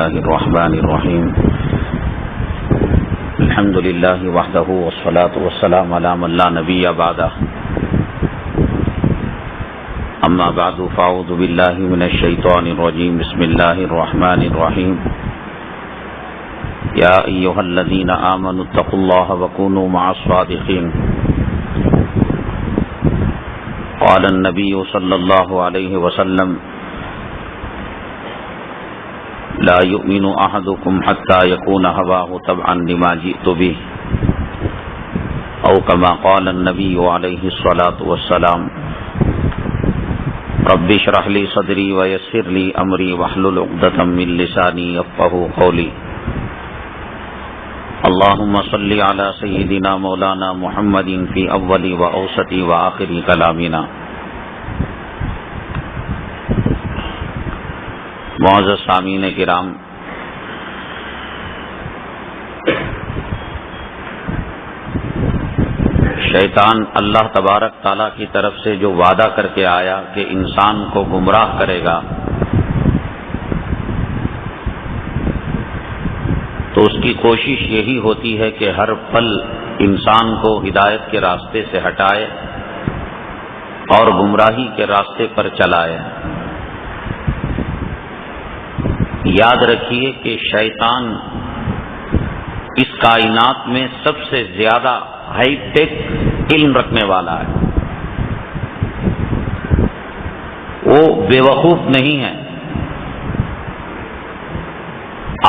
الله الرحمن الرحيم الحمد لله وحده والصلاة والسلام على من لا نبي بعده أما بعد فأعوذ بالله من الشيطان الرجيم بسم الله الرحمن الرحيم يا أيها الذين آمنوا اتقوا الله وكونوا مع الصادقين قال النبي صلى الله عليه وسلم لا يؤمن أحدكم حتى يكون هواه تبعا لما جئت به أو كما قال النبي عليه الصلاة والسلام رب اشرح لي صدري ويسر لي أمري واحلل عقدة من لساني يفقهوا قولي اللهم صل على سيدنا مولانا محمد في أول وأوسط وآخر كلامنا. معزز سامعین کرام، شیطان اللہ تبارک تعالیٰ کی طرف سے جو وعدہ کر کے آیا کہ انسان کو گمراہ کرے گا، تو اس کی کوشش یہی ہوتی ہے کہ ہر پل انسان کو ہدایت کے راستے سے ہٹائے اور گمراہی کے راستے پر چلائے. یاد رکھیے کہ شیطان اس کائنات میں سب سے زیادہ ہائی ٹیک علم رکھنے والا ہے. وہ بے وقوف نہیں ہے.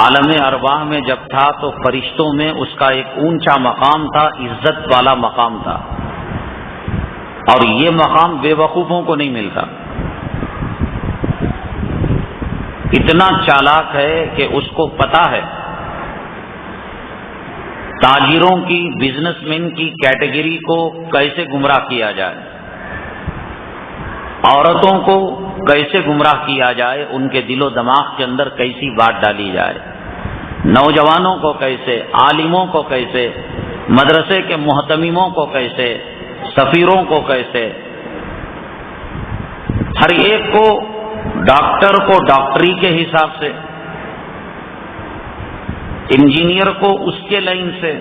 عالم ارواح میں جب تھا تو فرشتوں میں اس کا ایک اونچا مقام تھا، عزت والا مقام تھا، اور یہ مقام بے وقوفوں کو نہیں ملتا. اتنا چالاک ہے کہ اس کو پتا ہے تاجروں کی، بزنس مین کی کیٹیگری کو کیسے گمراہ کیا جائے، عورتوں کو کیسے گمراہ کیا جائے، ان کے دل و دماغ کے اندر کیسی بات ڈالی جائے، نوجوانوں کو کیسے، عالموں کو کیسے، مدرسے کے محتمموں کو کیسے، سفیروں کو کیسے. ہر ایک کو، ڈاکٹر کو ڈاکٹری کے حساب سے، انجینئر کو اس کے لائن سے،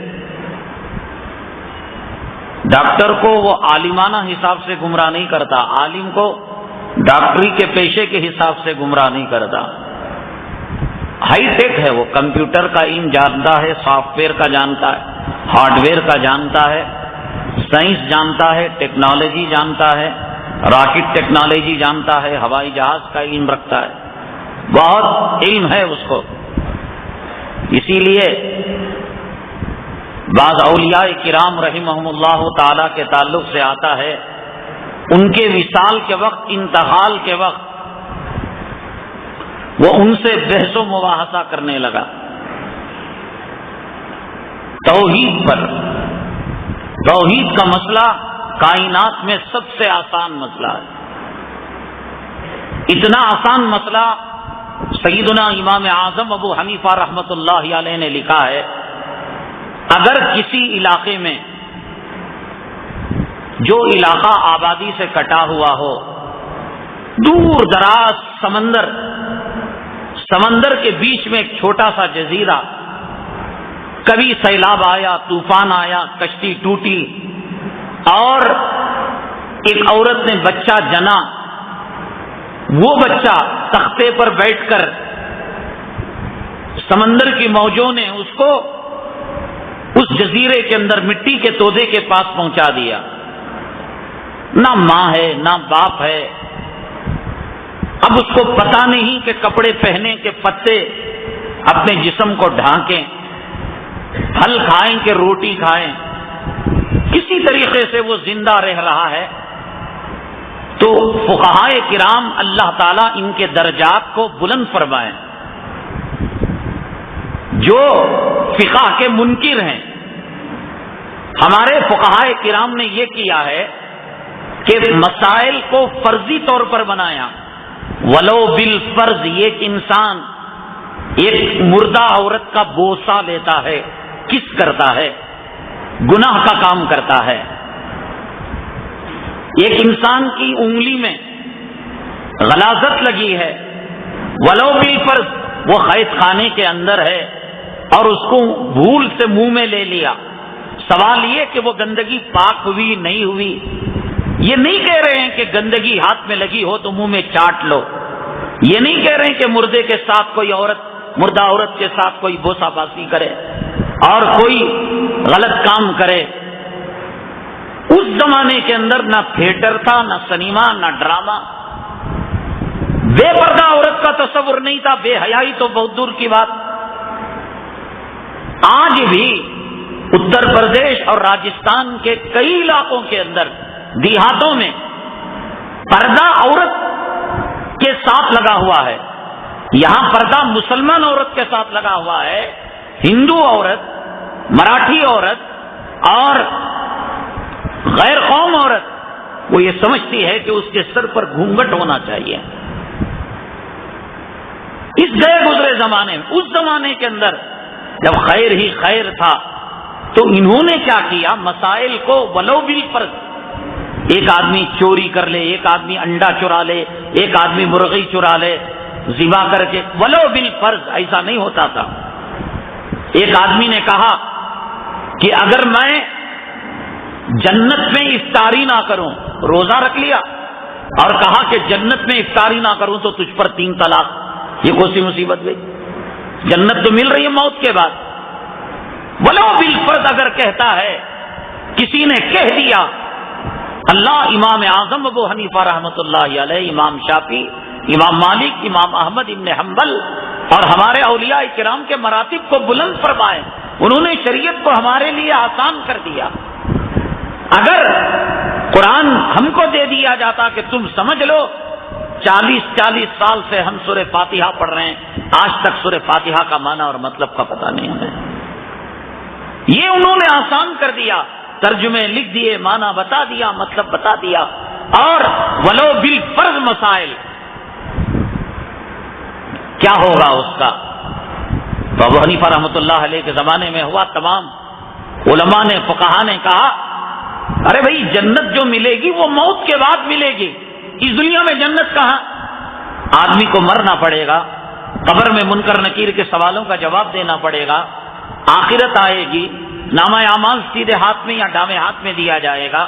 ڈاکٹر کو وہ عالمانہ حساب سے گمراہ نہیں کرتا، عالم کو ڈاکٹری کے پیشے کے حساب سے گمراہ نہیں کرتا. ہائی ٹیک ہے، وہ کمپیوٹر کا علم جانتا ہے، سافٹ ویئر کا جانتا ہے، ہارڈ ویئر کا جانتا ہے، سائنس جانتا ہے، ٹیکنالوجی جانتا ہے، راکٹ ٹیکنالوجی جانتا ہے، ہوائی جہاز کا علم رکھتا ہے، بہت علم ہے اس کو. اسی لیے بعض اولیاء کرام رحمہم اللہ تعالی کے تعلق سے آتا ہے، ان کے وصال کے وقت، انتقال کے وقت وہ ان سے بحث و مباحثہ کرنے لگا توحید پر. توحید کا مسئلہ کائنات میں سب سے آسان مسئلہ ہے. اتنا آسان مسئلہ سیدنا امام اعظم ابو حنیفہ رحمۃ اللہ علیہ نے لکھا ہے، اگر کسی علاقے میں جو علاقہ آبادی سے کٹا ہوا ہو، دور دراز سمندر کے بیچ میں ایک چھوٹا سا جزیرہ، کبھی سیلاب آیا، طوفان آیا، کشتی ٹوٹی اور ایک عورت نے بچہ جنا، وہ بچہ تختے پر بیٹھ کر سمندر کی موجوں نے اس کو اس جزیرے کے اندر مٹی کے تودے کے پاس پہنچا دیا. نہ ماں ہے نہ باپ ہے، اب اس کو پتا نہیں کہ کپڑے پہنے کے پتے اپنے جسم کو ڈھانکیں، پھل کھائیں کہ روٹی کھائیں، کسی طریقے سے وہ زندہ رہ رہا ہے. تو فقہائے کرام اللہ تعالیٰ ان کے درجات کو بلند فرمائیں. جو فقہ کے منکر ہیں، ہمارے فقہائے کرام نے یہ کیا ہے کہ مسائل کو فرضی طور پر بنایا. ولو بالفرض، ایک انسان ایک مردہ عورت کا بوسہ لیتا ہے، کس کرتا ہے، گناہ کا کام کرتا ہے. ایک انسان کی انگلی میں غلاظت لگی ہے، ولو بالفرض وہ قید خانے کے اندر ہے اور اس کو بھول سے منہ میں لے لیا. سوال یہ کہ وہ گندگی پاک ہوئی نہیں ہوئی. یہ نہیں کہہ رہے ہیں کہ گندگی ہاتھ میں لگی ہو تو منہ میں چاٹ لو. یہ نہیں کہہ رہے ہیں کہ مردے کے ساتھ کوئی مردہ عورت کے ساتھ کوئی بوسا باسی کرے اور کوئی غلط کام کرے. اس زمانے کے اندر نہ تھیٹر تھا، نہ سنیما، نہ ڈرامہ. بے پردہ عورت کا تصور نہیں تھا، بے حیائی تو بہت دور کی بات. آج بھی اتر پردیش اور راجستھان کے کئی علاقوں کے اندر دیہاتوں میں پردہ عورت کے ساتھ لگا ہوا ہے. یہاں پردہ مسلمان عورت کے ساتھ لگا ہوا ہے. ہندو عورت، مراٹھی عورت اور غیر قوم عورت وہ یہ سمجھتی ہے کہ اس کے سر پر گھونگھٹ ہونا چاہیے. اس گئے گزرے زمانے میں، اس زمانے کے اندر جب خیر ہی خیر تھا تو انہوں نے کیا کیا، مسائل کو ولو بالفرض، ایک آدمی چوری کر لے، ایک آدمی انڈا چرا لے، ایک آدمی مرغی چرا لے ذبح کر کے، ولو بالفرض ایسا نہیں ہوتا تھا. ایک آدمی نے کہا کہ اگر میں جنت میں افطاری نہ کروں، روزہ رکھ لیا اور کہا کہ جنت میں افطاری نہ کروں تو تجھ پر 3 طلاق. یہ کون سی مصیبت گئی؟ جنت تو مل رہی ہے موت کے بعد. ولو بالفرض اگر کہتا ہے، کسی نے کہہ دیا، اللہ امام اعظم ابو حنیفہ رحمۃ اللہ علیہ، امام شافعی، امام مالک، امام احمد ابن حنبل اور ہمارے اولیاء کرام کے مراتب کو بلند فرمائے. انہوں نے شریعت کو ہمارے لیے آسان کر دیا. اگر قرآن ہم کو دے دیا جاتا کہ تم سمجھ لو، 40 سال سے ہم سورہ فاتحہ پڑھ رہے ہیں، آج تک سورہ فاتحہ کا معنی اور مطلب کا پتہ نہیں ہمیں. یہ انہوں نے آسان کر دیا، ترجمے لکھ دیے، معنی بتا دیا، مطلب بتا دیا. اور ولو بالفرض مسائل کیا ہوگا اس کا؟ تو ابو حنیفہ رحمۃ اللہ علیہ کے زمانے میں ہوا. تمام علماء نے، فقہا نے کہا ارے بھائی جنت جو ملے گی وہ موت کے بعد ملے گی، اس دنیا میں جنت کہاں؟ آدمی کو مرنا پڑے گا، قبر میں منکر نکیر کے سوالوں کا جواب دینا پڑے گا، آخرت آئے گی، نامہ اعمال سیدھے ہاتھ میں یا ڈامے ہاتھ میں دیا جائے گا.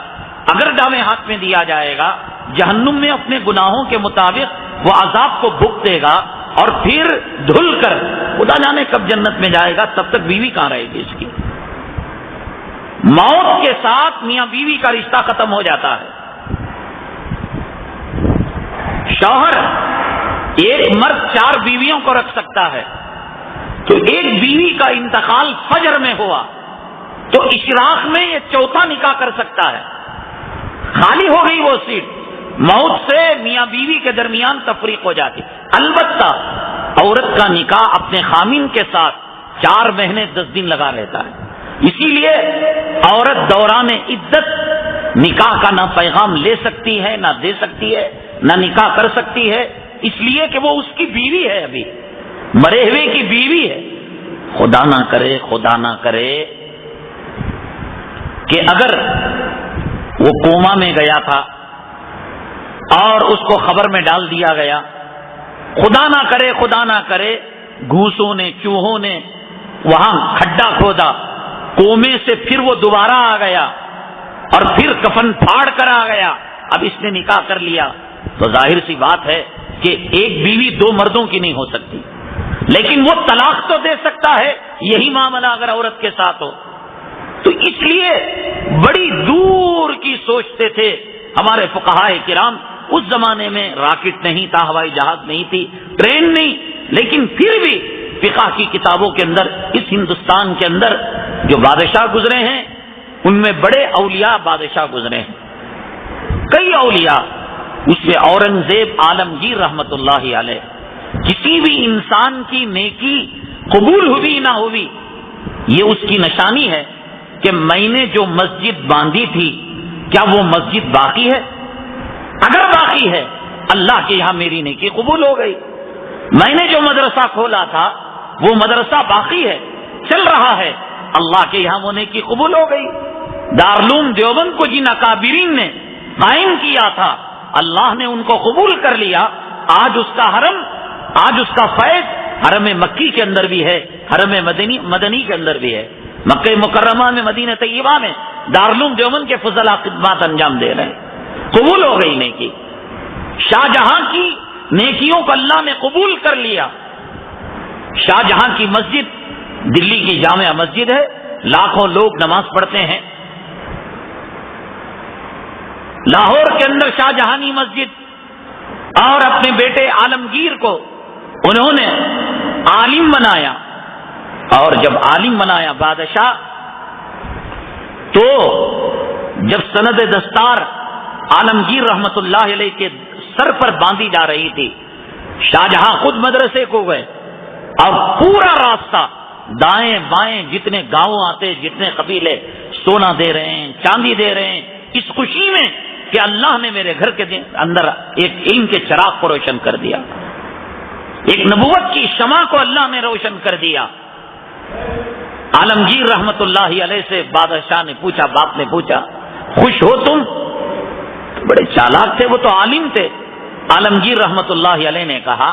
اگر ڈامے ہاتھ میں دیا جائے گا، جہنم میں اپنے گناہوں کے مطابق وہ عذاب کو بھگتے گا اور پھر دھل کر خدا جانے کب جنت میں جائے گا. تب تک بیوی کہاں رہے گی اس کی؟ موت کے ساتھ میاں بیوی کا رشتہ ختم ہو جاتا ہے. شوہر ایک مرد 4 بیویوں کو رکھ سکتا ہے، تو ایک بیوی کا انتقال فجر میں ہوا تو اشراق میں یہ 4تھا نکاح کر سکتا ہے. خالی ہو گئی وہ سیٹ، موت سے میاں بیوی کے درمیان تفریق ہو جاتی. البتہ عورت کا نکاح اپنے خامن کے ساتھ 4 مہینے 10 دن لگا رہتا ہے. اسی لیے عورت دوران عدت نکاح کا نہ پیغام لے سکتی ہے، نہ دے سکتی ہے، نہ نکاح کر سکتی ہے، اس لیے کہ وہ اس کی بیوی ہے، ابھی مرے ہوئے کی بیوی ہے. خدا نہ کرے کہ اگر وہ کوما میں گیا تھا اور اس کو خبر میں ڈال دیا گیا، خدا نہ کرے گھوسوں نے، چوہوں نے وہاں کھڈا کھودا، کومے سے پھر وہ دوبارہ آ گیا اور پھر کفن پھاڑ کر آ گیا، اب اس نے نکاح کر لیا، تو ظاہر سی بات ہے کہ ایک بیوی 2 مردوں کی نہیں ہو سکتی. لیکن وہ طلاق تو دے سکتا ہے، یہی معاملہ اگر عورت کے ساتھ ہو. تو اس لیے بڑی دور کی سوچتے تھے ہمارے فقہائے کرام. اس زمانے میں راکٹ نہیں تھا، ہوائی جہاز نہیں تھی، ٹرین نہیں، لیکن پھر بھی فقہ کی کتابوں کے اندر اس ہندوستان کے اندر جو بادشاہ گزرے ہیں ان میں بڑے اولیاء بادشاہ گزرے ہیں. کئی اولیاء، اس میں اورنگزیب عالمگیر رحمت اللہ علیہ. کسی بھی انسان کی نیکی قبول ہوئی نہ ہوئی، یہ اس کی نشانی ہے کہ میں نے جو مسجد باندھی تھی کیا وہ مسجد باقی ہے؟ اگر باقی ہے اللہ کے یہاں میری نیکی قبول ہو گئی. میں نے جو مدرسہ کھولا تھا وہ مدرسہ باقی ہے، چل رہا ہے، اللہ کے یہاں وہ نیکی قبول ہو گئی. دارالعلوم دیوبند کو جن اکابرین نے قائم کیا تھا اللہ نے ان کو قبول کر لیا. آج اس کا حرم، آج اس کا فیض حرم مکی کے اندر بھی ہے، حرم مدنی کے اندر بھی ہے، مکہ مکرمہ میں، مدینہ طیبہ میں دارالعلوم دیوبند کے فضلاء خدمات انجام دے رہے ہیں، قبول ہو گئی نیکی۔ شاہ جہاں کی نیکیوں کو اللہ نے قبول کر لیا۔ شاہ جہاں کی مسجد دلی کی جامع مسجد ہے، لاکھوں لوگ نماز پڑھتے ہیں۔ لاہور کے اندر شاہ جہانی مسجد، اور اپنے بیٹے عالمگیر کو انہوں نے عالم بنایا، اور جب عالم بنایا بادشاہ، تو جب سند دستار عالمگیر رحمت اللہ علیہ کے سر پر باندھی جا رہی تھی، شاہ جہاں خود مدرسے کو گئے، اور پورا راستہ دائیں بائیں جتنے گاؤں آتے، جتنے قبیلے سونا دے رہے ہیں، چاندی دے رہے ہیں، اس خوشی میں کہ اللہ نے میرے گھر کے اندر ایک علم کے چراغ کو روشن کر دیا، ایک نبوت کی شمع کو اللہ نے روشن کر دیا۔ عالمگیر رحمت اللہ علیہ سے بادشاہ نے پوچھا، باپ نے پوچھا، خوش ہو تم؟ بڑے چالاک تھے، وہ تو عالم تھے۔ عالمگیر رحمت اللہ علیہ نے کہا،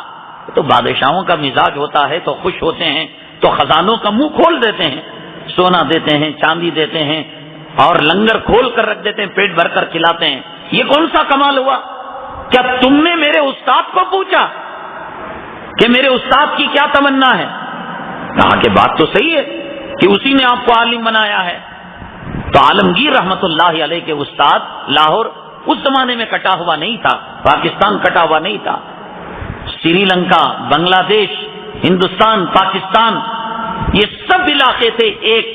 تو بادشاہوں کا مزاج ہوتا ہے، تو خوش ہوتے ہیں تو خزانوں کا منہ کھول دیتے ہیں، سونا دیتے ہیں، چاندی دیتے ہیں، اور لنگر کھول کر رکھ دیتے ہیں، پیٹ بھر کر کھلاتے ہیں۔ یہ کون سا کمال ہوا؟ کیا تم نے میرے استاد کو پوچھا کہ میرے استاد کی کیا تمنا ہے؟ کہا کہ بات تو صحیح ہے کہ اسی نے آپ کو عالم بنایا ہے۔ تو عالمگیر رحمت اللہ علیہ کے استاد لاہور اس زمانے میں کٹا ہوا نہیں تھا، پاکستان کٹا ہوا نہیں تھا، سری لنکا، بنگلہ دیش، ہندوستان، پاکستان، یہ سب علاقے تھے، ایک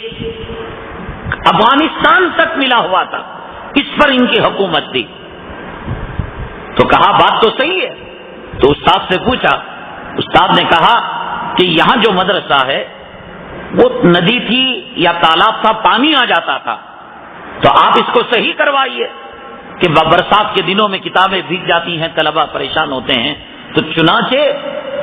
افغانستان تک ملا ہوا تھا، اس پر ان کی حکومت تھی۔ تو کہا بات تو صحیح ہے، تو استاد سے پوچھا، استاد نے کہا کہ یہاں جو مدرسہ ہے وہ ندی تھی یا تالاب تھا، پانی آ جاتا تھا، تو آپ اس کو صحیح کروائیے کہ برسات کے دنوں میں کتابیں بھیگ جاتی ہیں، طلبہ پریشان ہوتے ہیں۔ تو چنانچہ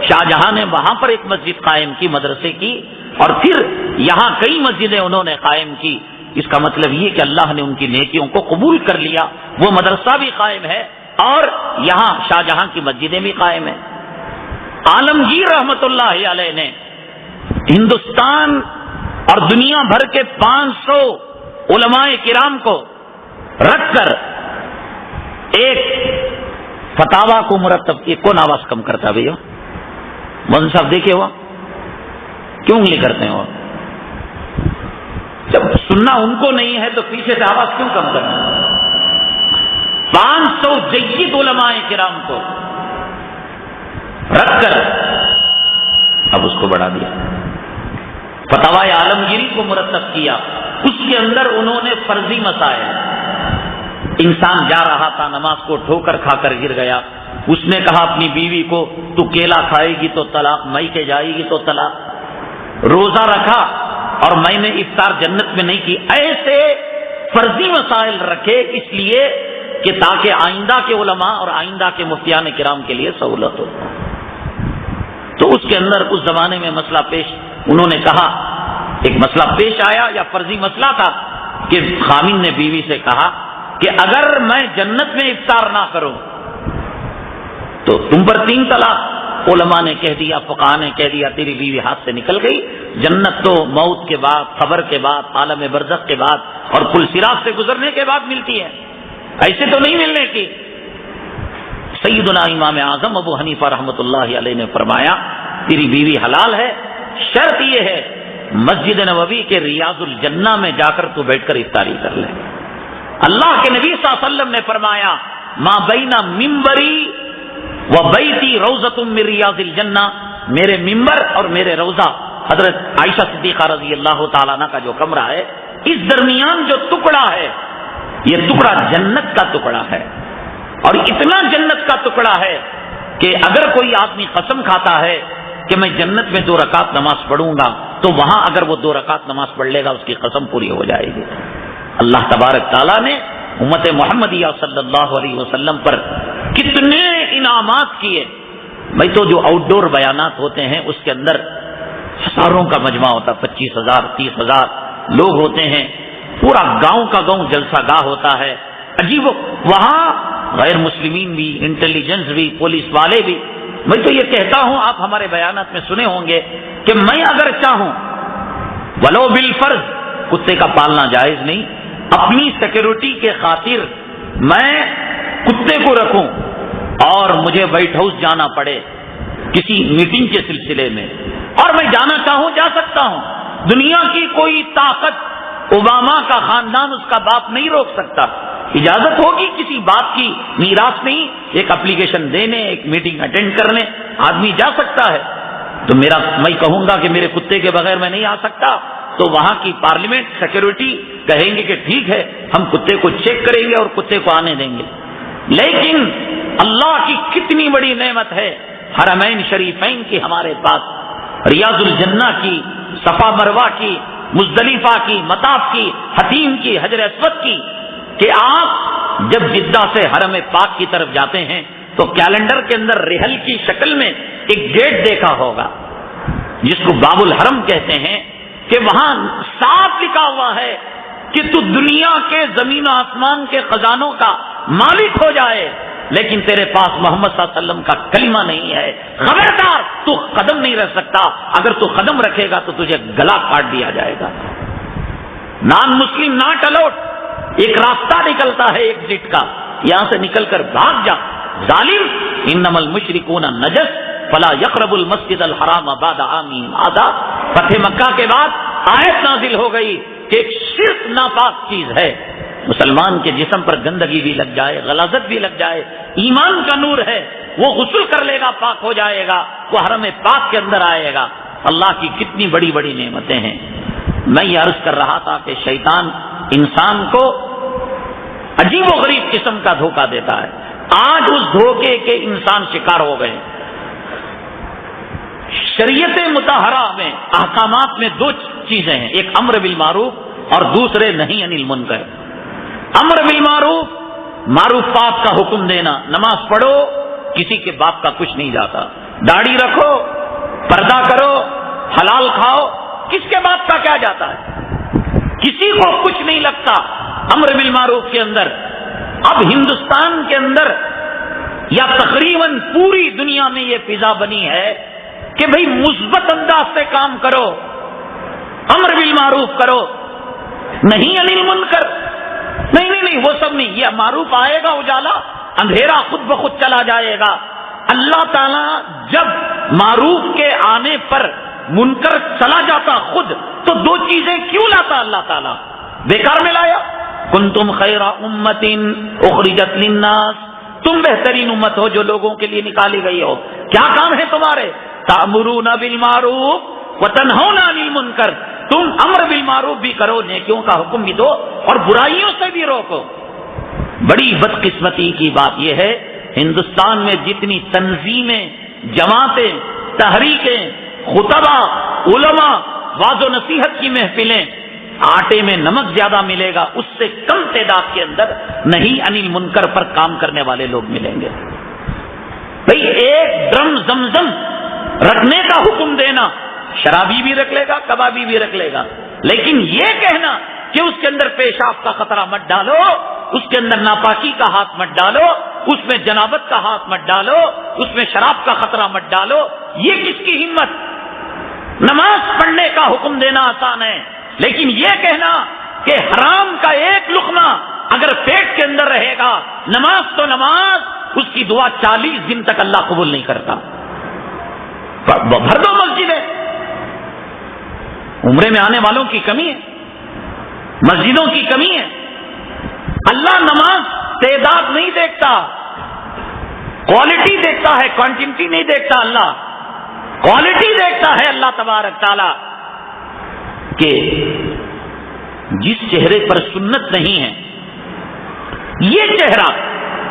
شاہ جہاں نے وہاں پر ایک مسجد قائم کی، مدرسے کی، اور پھر یہاں کئی مسجدیں انہوں نے قائم کی۔ اس کا مطلب یہ کہ اللہ نے ان کی نیکیوں کو قبول کر لیا، وہ مدرسہ بھی قائم ہے اور یہاں شاہ جہاں کی مسجدیں بھی قائم ہیں۔ عالمگیر رحمت اللہ علیہ نے ہندوستان اور دنیا بھر کے 500 علماء کرام کو رکھ کر ایک فتاوا کو مرتب کیا۔ کون آواز کم کرتا بھیا؟ مولوی صاحب دیکھے ہوا کیوں انگلی کرتے ہیں؟ وہ جب سننا ان کو نہیں ہے تو پیچھے سے آواز کیوں کم کرنا؟ 500 جید علماء کرام کو رکھ کر اب اس کو بڑھا دیا، فتاوا عالمگیری کو مرتب کیا۔ اس کے اندر انہوں نے فرضی مسائل، انسان جا رہا تھا نماز کو ٹھوکر کھا کر گر گیا، اس نے کہا اپنی بیوی کو تو کیلا کھائے گی تو طلاق، مئی کے جائے گی تو طلاق، روزہ رکھا اور میں نے افطار جنت میں نہیں کی۔ ایسے فرضی مسائل رکھے اس لیے کہ تاکہ آئندہ کے علماء اور آئندہ کے مفتیان کرام کے لیے سہولت ہو۔ تو اس کے اندر اس زمانے میں مسئلہ پیش، انہوں نے کہا ایک مسئلہ پیش آیا یا فرضی مسئلہ تھا کہ خامن نے بیوی سے کہا کہ اگر میں جنت میں افطار نہ کروں تو تم پر 3 طلاق۔ علماء نے کہہ دیا، فقہاء نے کہہ دیا، تیری بیوی ہاتھ سے نکل گئی، جنت تو موت کے بعد، قبر کے بعد، عالم برزخ کے بعد اور پل صراط سے گزرنے کے بعد ملتی ہے، ایسے تو نہیں ملنے کی۔ سیدنا امام اعظم ابو حنیفہ رحمۃ اللہ علیہ نے فرمایا تیری بیوی حلال ہے، شرط یہ ہے مسجد نبوی کے ریاض الجنہ میں جا کر تو بیٹھ کر افطاری کر لے۔ اللہ کے نبی صلی اللہ علیہ وسلم نے فرمایا ما بین ممبری و بیتی روضۃ من ریاض الجنہ، میرے ممبر اور میرے روضہ حضرت عائشہ صدیقہ رضی اللہ تعالیٰ عنہ کا جو کمرہ ہے، اس درمیان جو ٹکڑا ہے یہ ٹکڑا جنت کا ٹکڑا ہے، اور اتنا جنت کا ٹکڑا ہے کہ اگر کوئی آدمی قسم کھاتا ہے کہ میں جنت میں 2 رکعت نماز پڑھوں گا تو وہاں اگر وہ 2 رکعت نماز پڑھ لے گا اس کی قسم پوری ہو جائے گی۔ اللہ تبارک تعالیٰ نے امت محمدیہ صلی اللہ علیہ وسلم پر کتنے انعامات کیے۔ بھائی تو جو آؤٹ ڈور بیانات ہوتے ہیں اس کے اندر ہزاروں کا مجمع ہوتا، 25,000 30,000 لوگ ہوتے ہیں، پورا گاؤں کا گاؤں جلسہ گاہ ہوتا ہے، عجیب، وہاں غیر مسلمین بھی، انٹیلیجنس بھی، پولیس والے بھی، میں تو یہ کہتا ہوں، آپ ہمارے بیانات میں سنے ہوں گے کہ میں اگر چاہوں ولو بالفرض کتے کا پالنا جائز نہیں، اپنی سیکورٹی کے خاطر میں کتے کو رکھوں اور مجھے وائٹ ہاؤس جانا پڑے کسی میٹنگ کے سلسلے میں، اور میں جانا چاہوں جا سکتا ہوں، دنیا کی کوئی طاقت اوباما کا خاندان اس کا باپ نہیں روک سکتا، اجازت ہوگی کسی بات کی میراث نہیں، ایک اپلیکیشن دینے، ایک میٹنگ اٹینڈ کرنے آدمی جا سکتا ہے، تو میں کہوں گا کہ میرے کتے کے بغیر میں نہیں آ سکتا، تو وہاں کی پارلیمنٹ سیکورٹی کہیں گے کہ ٹھیک ہے ہم کتے کو چیک کریں گے اور کتے کو آنے دیں گے۔ لیکن اللہ کی کتنی بڑی نعمت ہے، حرمین شریفین کی ہمارے پاس، ریاض الجنہ کی، صفا مروہ کی، مزدلفہ کی، مطاف کی، حتیم کی، حجر اسود کی، کہ آپ جب جدہ سے حرم پاک کی طرف جاتے ہیں تو کیلنڈر کے اندر رحل کی شکل میں ایک ڈیٹ دیکھا ہوگا جس کو باب الحرم کہتے ہیں، کہ وہاں صاف لکھا ہوا ہے کہ تو دنیا کے زمین و آسمان کے خزانوں کا مالک ہو جائے لیکن تیرے پاس محمد صلی اللہ علیہ وسلم کا کلمہ نہیں ہے، خبردار تو قدم نہیں رکھ سکتا، اگر تو قدم رکھے گا تو تجھے گلا کاٹ دیا جائے گا، نان مسلم ناٹ الاؤڈ، ایک راستہ نکلتا ہے ایگزٹ کا، یہاں سے نکل کر بھاگ جا ظالم، انما المشرکون نجس فلا یقربوا المسجد الحرام بعد عامهم هذا۔ فتح مکہ کے بعد آیت نازل ہو گئی کہ ایک شرک ناپاک چیز ہے، مسلمان کے جسم پر گندگی بھی لگ جائے، غلاظت بھی لگ جائے، ایمان کا نور ہے، وہ غسل کر لے گا پاک ہو جائے گا، وہ حرم پاک کے اندر آئے گا۔ اللہ کی کتنی بڑی بڑی نعمتیں ہیں۔ میں یہ عرض کر رہا تھا کہ شیطان انسان کو عجیب و غریب قسم کا دھوکہ دیتا ہے، آج اس دھوکے کے انسان شکار ہو گئے۔ شریعت مطہرہ میں احکامات میں دو چیزیں ہیں، ایک امر بالمعروف اور دوسرے نہی عن المنکر۔ امر بالمعروف، معروفات کا حکم دینا، نماز پڑھو، کسی کے باپ کا کچھ نہیں جاتا، داڑھی رکھو، پردہ کرو، حلال کھاؤ، کس کے باپ کا کیا جاتا ہے، کسی کو کچھ نہیں لگتا امر بالمعروف کے اندر۔ اب ہندوستان کے اندر یا تقریباً پوری دنیا میں یہ فضا بنی ہے کہ بھئی مثبت انداز سے کام کرو، امر بالمعروف کرو، نہیں عن المنکر، نہیں وہ سب نہیں، یہ معروف آئے گا اجالا، اندھیرا خود بخود چلا جائے گا۔ اللہ تعالیٰ جب معروف کے آنے پر منکر چلا جاتا خود، تو دو چیزیں کیوں لاتا اللہ تعالیٰ؟ بیکار میں لایا؟ کنتم خیر امت اخرجت للناس، تم بہترین امت ہو جو لوگوں کے لیے نکالی گئی ہو، کیا کام ہے تمہارے؟ تأمرون بالمعروف وتنہون عن المنکر، تم امر بالمعروف بھی کرو، نیکیوں کا حکم بھی دو اور برائیوں سے بھی روکو۔ بڑی بدقسمتی کی بات یہ ہے، ہندوستان میں جتنی تنظیمیں، جماعتیں، تحریکیں، خطبہ، علماء، واعظ و نصیحت کی محفلیں، آٹے میں نمک زیادہ ملے گا اس سے کم تعداد کے اندر نہیں عن المنکر پر کام کرنے والے لوگ ملیں گے۔ بھئی ایک ڈرم زمزم رکھنے کا حکم دینا، شرابی بھی رکھ لے گا، کبابی بھی رکھ لے گا، لیکن یہ کہنا کہ اس کے اندر پیشاب کا خطرہ مت ڈالو، اس کے اندر ناپاکی کا ہاتھ مت ڈالو، اس میں جنابت کا ہاتھ مت ڈالو، اس میں شراب کا خطرہ مت ڈالو، یہ کس کی ہمت؟ نماز پڑھنے کا حکم دینا آسان ہے، لیکن یہ کہنا کہ حرام کا ایک لقمہ اگر پیٹ کے اندر رہے گا، نماز تو نماز، اس کی دعا 40 دن تک اللہ قبول نہیں کرتا۔ بھر دو مسجدیں، عمرے میں آنے والوں کی کمی ہے، مسجدوں کی کمی ہے۔ اللہ نماز تعداد نہیں دیکھتا، کوالٹی دیکھتا ہے، کوانٹٹی نہیں دیکھتا، اللہ کوالٹی دیکھتا ہے اللہ تبارک تعالی، کہ جس چہرے پر سنت نہیں ہے، یہ چہرہ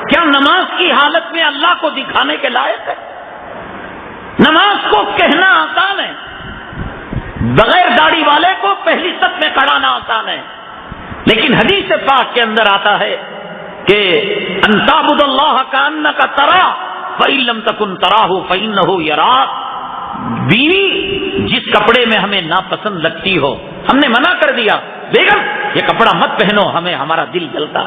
کیا نماز کی حالت میں اللہ کو دکھانے کے لائق ہے؟ نماز کو کہنا آسان ہے، بغیر داڑھی والے کو پہلی صف میں کھڑانا آسان ہے، لیکن حدیث پاک کے اندر آتا ہے کہ ان تعبد اللہ کانک تراہ فإن لم تکن تراہ فإنہ یراک۔ بیوی جس کپڑے میں ہمیں ناپسند لگتی ہو، ہم نے منع کر دیا، بیگم یہ کپڑا مت پہنو، ہمیں ہمارا دل جلتا،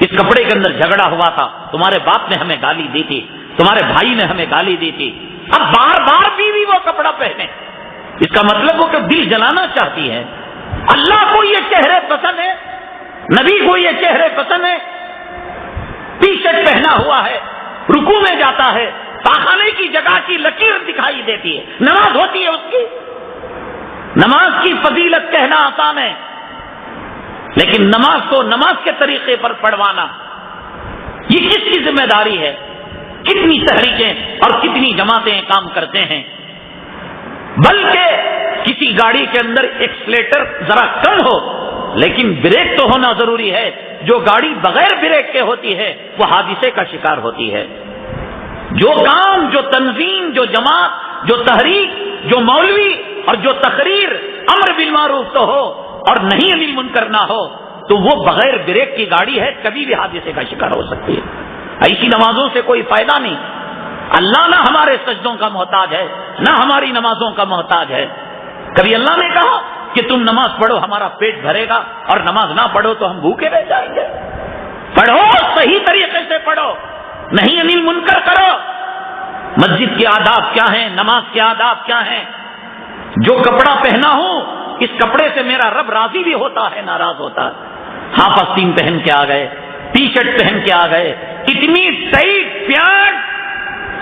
اس کپڑے کے اندر جھگڑا ہوا تھا، تمہارے باپ نے ہمیں گالی دی تھی، تمہارے بھائی نے ہمیں گالی دی تھی. اب بار بار بیوی وہ کپڑا پہنے, اس کا مطلب وہ کہ دل جلانا چاہتی ہے. اللہ کو یہ چہرے پسند ہے, نبی کو یہ چہرے پسند ہے. ٹی شرٹ پہنا ہوا ہے, رکوع میں جاتا ہے, پاخانے کی جگہ کی لکیر دکھائی دیتی ہے, نماز ہوتی ہے اس کی. نماز کی فضیلت کہنا آسان ہے, لیکن نماز کو نماز کے طریقے پر پڑھوانا یہ کس کی ذمہ داری ہے؟ کتنی تحریکیں اور کتنی جماعتیں کام کرتے ہیں. بلکہ کسی گاڑی کے اندر ایکسیلیٹر ذرا کم ہو, لیکن بریک تو ہونا ضروری ہے. جو گاڑی بغیر بریک کے ہوتی ہے وہ حادثے کا شکار ہوتی ہے. جو کام, جو تنظیم, جو جماعت, جو تحریک, جو مولوی اور جو تقریر امر بالمعروف تو ہو اور نہیں انل منکر نہ ہو, تو وہ بغیر بریک کی گاڑی ہے, کبھی بھی حادثے کا شکار ہو سکتی ہے. ایسی نمازوں سے کوئی فائدہ نہیں. اللہ نہ ہمارے سجدوں کا محتاج ہے, نہ ہماری نمازوں کا محتاج ہے. کبھی اللہ نے کہا کہ تم نماز پڑھو ہمارا پیٹ بھرے گا, اور نماز نہ پڑھو تو ہم بھوکے رہ جائیں گے. پڑھو, صحیح طریقے سے پڑھو, نہیں انل منکر کرو. مسجد کے آداب کیا ہیں, نماز کے آداب کیا ہیں. جو کپڑا پہنا ہوں اس کپڑے سے میرا رب راضی بھی ہوتا ہے, ناراض ہوتا ہے. ہاف آستین پہن کے آ گئے, ٹی شرٹ پہن کے آ گئے, اتنی ٹائٹ پیانٹ,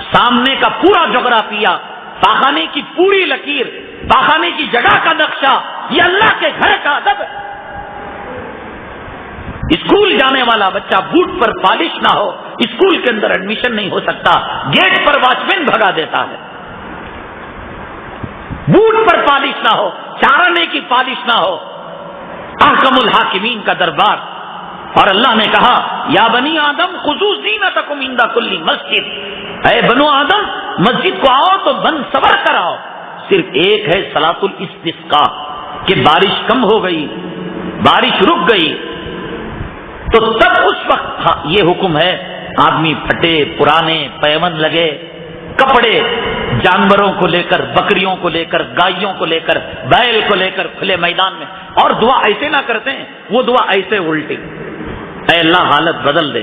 سامنے کا پورا جغرافیہ, پاخانے کی پوری لکیر, پاخانے کی جگہ کا نقشہ, یہ اللہ کے گھر کا ادب ہے. اسکول جانے والا بچہ بوٹ پر پالش نہ ہو, اسکول کے اندر ایڈمیشن نہیں ہو سکتا. گیٹ پر واچ مین بھگا دیتا ہے. بوٹ پر پالش نہ ہو, چارانے کی پالش نہ ہو. احکم الحاکمین کا دربار, اور اللہ نے کہا یا بنی آدم خذوا زینتکم عند کل مسجد, اے بنو آدم مسجد کو آؤ تو بن سور کر آؤ. صرف ایک ہے صلاۃ الاستسقاء, کہ بارش کم ہو گئی, بارش رک گئی, تو تب اس وقت یہ حکم ہے. آدمی پھٹے پرانے پیمن لگے کپڑے, جانوروں کو لے کر, بکریوں کو لے کر, گائیوں کو لے کر, بیل کو لے کر کھلے میدان میں, اور دعا ایسے نہ کرتے ہیں, وہ دعا ایسے الٹی, اے اللہ حالت بدل دے,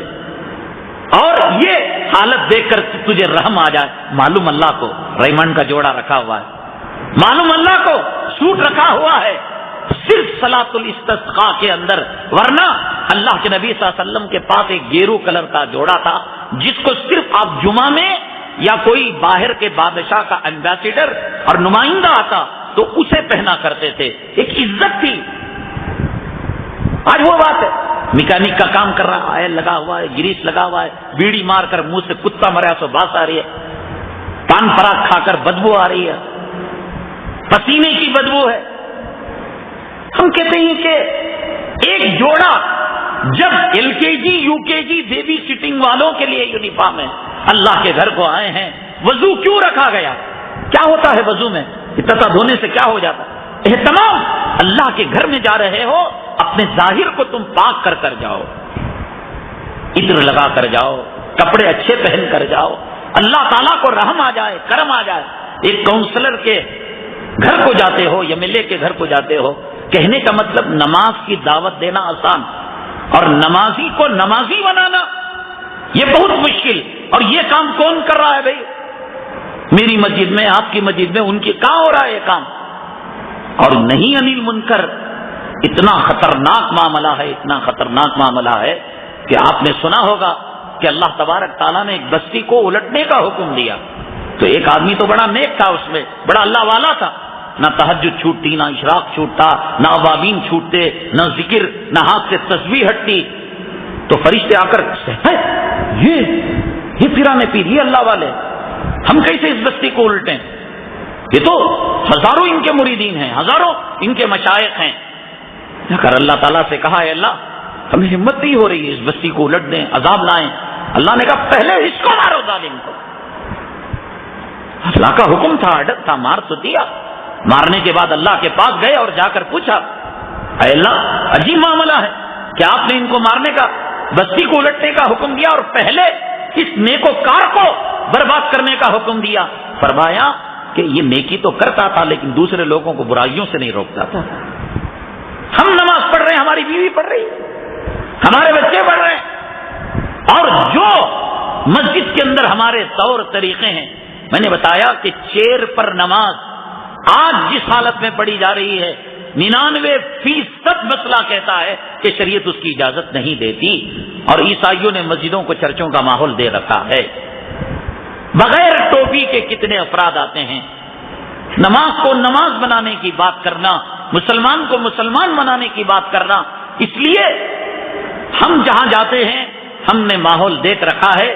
اور یہ حالت دیکھ کر تجھے رحم آ جائے. معلوم اللہ کو ریمنڈ کا جوڑا رکھا ہوا ہے, معلوم اللہ کو سوٹ رکھا ہوا ہے, صرف صلاۃ الاستسقاء کے اندر. ورنہ اللہ کے نبی صلی اللہ علیہ وسلم کے پاس ایک گیرو کلر کا جوڑا تھا, جس کو صرف آپ جمعہ میں یا کوئی باہر کے بادشاہ کا ایمبیسیڈر اور نمائندہ آتا تو اسے پہنا کرتے تھے, ایک عزت تھی. آج وہ بات ہے, میکینک کا کام کر رہا ہے, لگا ہوا ہے, گریس لگا ہوا ہے, بیڑی مار کر منہ سے کتا مرا سو باس آ رہی ہے, پان پراگ کھا کر بدبو آ رہی ہے, پسینے کی بدبو ہے. ہم کہتے ہیں کہ ایک جوڑا, جب ایل کے جی یو کے جی بیبی سٹنگ والوں کے لیے یونیفارم ہے, اللہ کے گھر کو آئے ہیں, وضو کیوں رکھا گیا؟ کیا ہوتا ہے وضو میں؟ اتنا دھونے سے کیا ہو جاتا؟ اہتمام. اللہ کے گھر میں جا رہے ہو, اپنے ظاہر کو تم پاک کر کر جاؤ, عطر لگا کر جاؤ, کپڑے اچھے پہن کر جاؤ, اللہ تعالیٰ کو رحم آ جائے, کرم آ جائے. ایک کاؤنسلر کے گھر کو جاتے ہو یا ایم ایل اے کے گھر کو جاتے ہو, کہنے کا مطلب نماز کی دعوت دینا آسان, اور نمازی کو نمازی بنانا یہ بہت مشکل. اور یہ کام کون کر رہا ہے بھائی؟ میری مسجد میں, آپ کی مسجد میں, ان کی کہاں ہو رہا ہے یہ کام؟ اور نہیں انل منکر, اتنا خطرناک معاملہ ہے, اتنا خطرناک معاملہ ہے کہ آپ نے سنا ہوگا کہ اللہ تبارک تعالیٰ نے ایک بستی کو الٹنے کا حکم دیا. تو ایک آدمی تو بڑا نیک تھا, اس میں بڑا اللہ والا تھا, نہ تہجد چھوٹتی, نہ اشراق چھوٹتا, نہ اوابین چھوٹتے, نہ ذکر, نہ ہاتھ سے تسبیح ہٹتی. تو فرشتے آ کر یہ پیرانے پیر, یہ اللہ والے, ہم کیسے اس بستی کو الٹیں؟ یہ تو ہزاروں ان کے مریدین ہیں, ہزاروں ان کے مشائخ ہیں. کر اللہ تعالیٰ سے کہا, اے اللہ ہمیں ہمت نہیں ہو رہی ہے, اس بستی کو الٹ دیں, عذاب لائیں. اللہ نے کہا پہلے اس کو مارو, ظالم کو. اللہ کا حکم تھا, آرڈر تھا, مار تو دیا. مارنے کے بعد اللہ کے پاس گئے اور جا کر پوچھا, اے اللہ عجیب معاملہ ہے کہ آپ نے ان کو مارنے کا, بستی کو الٹنے کا حکم دیا, اور پہلے اس نیکوکار کو برباد کرنے کا حکم دیا. فرمایا کہ یہ نیکی تو کرتا تھا, لیکن دوسرے لوگوں کو برائیوں سے نہیں روکتا تھا. ہم نماز پڑھ رہے ہیں, ہماری بیوی پڑھ رہی, ہمارے بچے پڑھ رہے ہیں, اور جو مسجد کے اندر ہمارے طور طریقے ہیں. میں نے بتایا کہ چیئر پر نماز آج جس حالت میں پڑھی جا رہی ہے 99% مسئلہ کہتا ہے کہ شریعت اس کی اجازت نہیں دیتی. اور عیسائیوں نے مسجدوں کو چرچوں کا ماحول دے رکھا ہے. بغیر ٹوپی کے کتنے افراد آتے ہیں. نماز کو نماز بنانے کی بات کرنا، مسلمان کو مسلمان بنانے کی بات کرنا. اس لیے ہم جہاں جاتے ہیں ہم نے ماحول دیکھ رکھا ہے.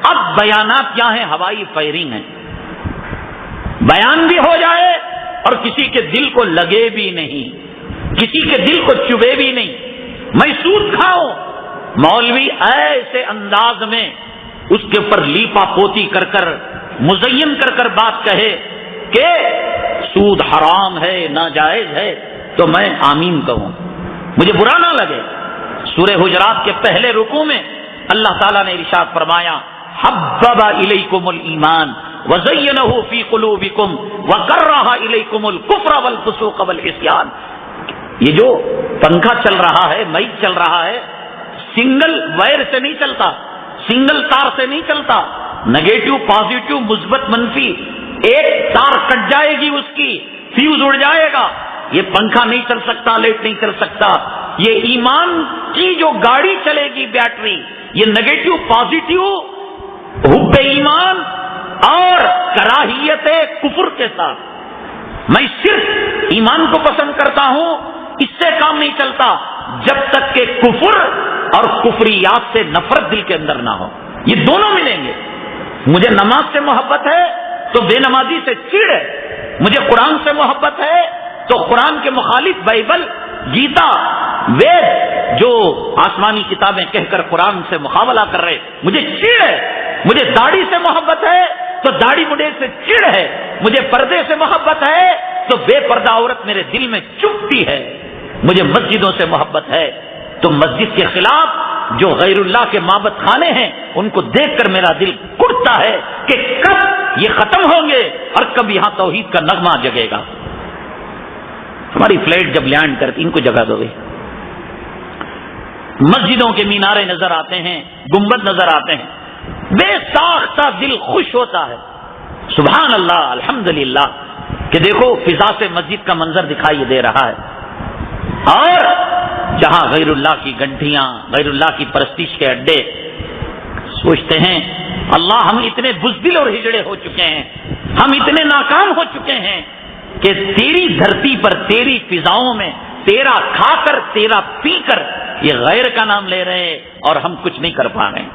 اب بیانات کیا ہیں؟ ہوائی فائرنگ ہے. بیان بھی ہو جائے اور کسی کے دل کو لگے بھی نہیں، کسی کے دل کو چبھے بھی نہیں. میں سود کھاؤں، مولوی ایسے انداز میں اس کے اوپر لیپا پوتی کر کر مزین کر کر بات کہے کہ سود حرام ہے، ناجائز ہے، تو میں آمین کہوں، مجھے برا نہ لگے. سورہ حجرات کے پہلے رکوع میں اللہ تعالیٰ نے ارشاد فرمایا حبب الیکم الایمان وزینہ فی قلوبکم وکرہ الیکم الکفر والفسوق والعصیان. یہ جو پنکھا چل رہا ہے، مائک چل رہا ہے، سنگل وائر سے نہیں چلتا، سنگل تار سے نہیں چلتا. نگیٹو پازیٹو مثبت منفی، ایک تار کٹ جائے گی اس کی فیوز اڑ جائے گا. یہ پنکھا نہیں چل سکتا، لائٹ نہیں چل سکتا. یہ ایمان کی جو گاڑی چلے گی بیٹری، یہ نگیٹو پازیٹو حب ایمان اور کراہیت کفر کے ساتھ. میں صرف ایمان کو پسند کرتا ہوں، اس سے کام نہیں چلتا جب تک کہ کفر اور کفریات سے نفرت دل کے اندر نہ ہو. یہ دونوں ملیں گے. مجھے نماز سے محبت ہے تو بے نمازی سے چڑ ہے. مجھے قرآن سے محبت ہے تو قرآن کے مخالف بائبل، گیتا، وید جو آسمانی کتابیں کہہ کر قرآن سے مقابلہ کر رہے، مجھے چڑ ہے. مجھے داڑھی سے محبت ہے تو داڑھی مڈے سے چڑ ہے. مجھے پردے سے محبت ہے تو بے پردہ عورت میرے دل میں چبھتی ہے. مجھے مسجدوں سے محبت ہے تو مسجد کے خلاف جو غیر اللہ کے معبد خانے ہیں ان کو دیکھ کر میرا دل کڑتا ہے کہ کب یہ ختم ہوں گے اور کب یہاں توحید کا نغمہ جگے گا. ہماری فلائٹ جب لینڈ کرتی ان کو جگہ دو گے. مسجدوں کے مینارے نظر آتے ہیں، گنبد نظر آتے ہیں، بے ساختہ دل خوش ہوتا ہے. سبحان اللہ، الحمدللہ کہ دیکھو فضا سے مسجد کا منظر دکھائی دے رہا ہے. اور جہاں غیر اللہ کی گھنٹیاں، غیر اللہ کی پرستش کے اڈے، سوچتے ہیں اللہ ہم اتنے بزدل اور ہجڑے ہو چکے ہیں، ہم اتنے ناکام ہو چکے ہیں کہ تیری دھرتی پر، تیری فضاؤں میں تیرا کھا کر، تیرا پی کر یہ غیر کا نام لے رہے ہیں اور ہم کچھ نہیں کر پا رہے.